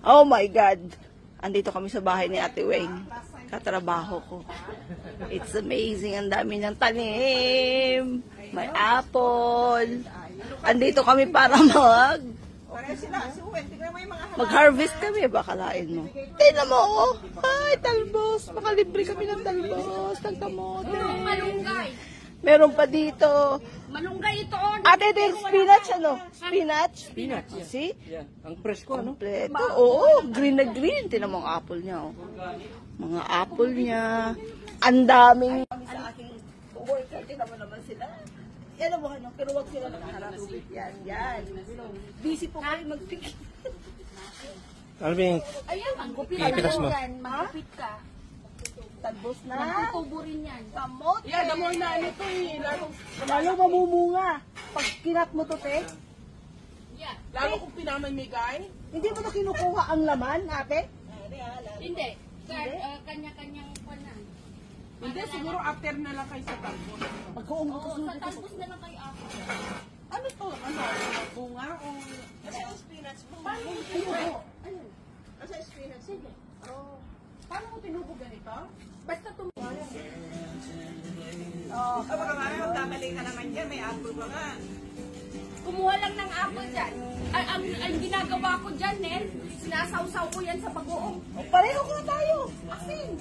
Oh my God. Andito kami sa bahay ni Ate Weng. Katrabaho ko. It's amazing. Ang dami ng tanim. May apple. Andito kami para mag-harvest kami. Baka lain mo. Tingnan mo, oh. Ay, talbos. Makalibre kami ng talbos. Ng kamote. Meron pa dito. Malunggay ito. Ate, ito yung spinach, ano? Spinach? Spinach, yeah. See? Yeah. Ang presko, ano? Kompleto. Oo, green na green. Tingnan mo ang apple niya, oh. Mga apple niya. Ang daming... Sa aking worker, tingnan mo naman sila. Yan ang ano, pero wag sila nakaharap. Yan. Busy po kayo mag-pick. Alvin, Ayan, magupit ipitas mo. Magupit ka. Talbos na. Magtutubo rin yan. Kamote. Yan, damo na nito eh. Lalo mamumunga. Pag kinat mo to, te. Yeah. Lalo kung pinamamigay. Hindi mo na kinukuha ang laman, ate? Hindi. Kanya-kanyang panan. Hindi, siguro after na lang kayo sa talbos. Magkuungos Oo, sa talbos na lang kayo ako. Ano to? Ano? Bunga o... Kasi yung spinach mo. Paano mo tinubo? Ayun. Kasi yung spinach. Sige. Oh. Paano mo tinubo ganito? Basta tumubo. Oh. Baka nga, magkamali ka naman dyan. May apple ba nga? Kumuha lang ng apple dyan. Ang ginagawa ko dyan, Nel, sinasawsaw ko yan sa bagoong. Pareho ko na tayo. Asin.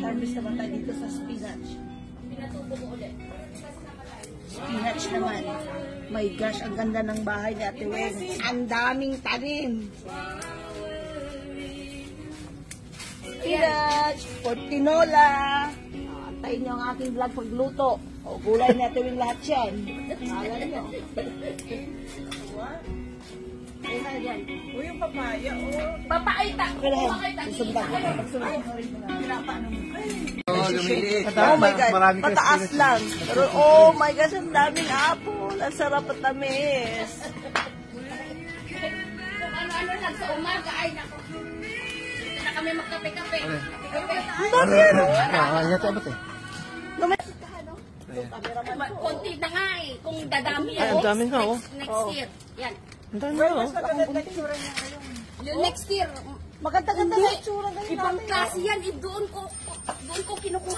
Harvest naman tayo dito sa spinach. Pinatubo ko ulit. Spinach naman. My gosh, ang ganda ng bahay ni Ate Weng. Ang daming tanim. Spinach, portinola. Antayin niyo ang aking vlog pagluto. O, gulay ni Ate Weng lahat yan. Alam niyo. Uy, yung papaya. Oh. Papaita. Susundan ko. Oh my God, pataas lang. Pero oh my gosh, ang daming apple. Ang sarap at tamis. Kung ano-ano lang sa umaga, ay nako. Hindi na kami magkape-kape. Ang dami yan, oh. Ano ito abot eh? Konti na nga eh. Kung dadami Ay, ang dami nga, oh. Next year. Yan. Ang dami nga, oh. Yung next year. Maganda-ganda na itsura. Ibang klase yan. Doon ko kinukuha.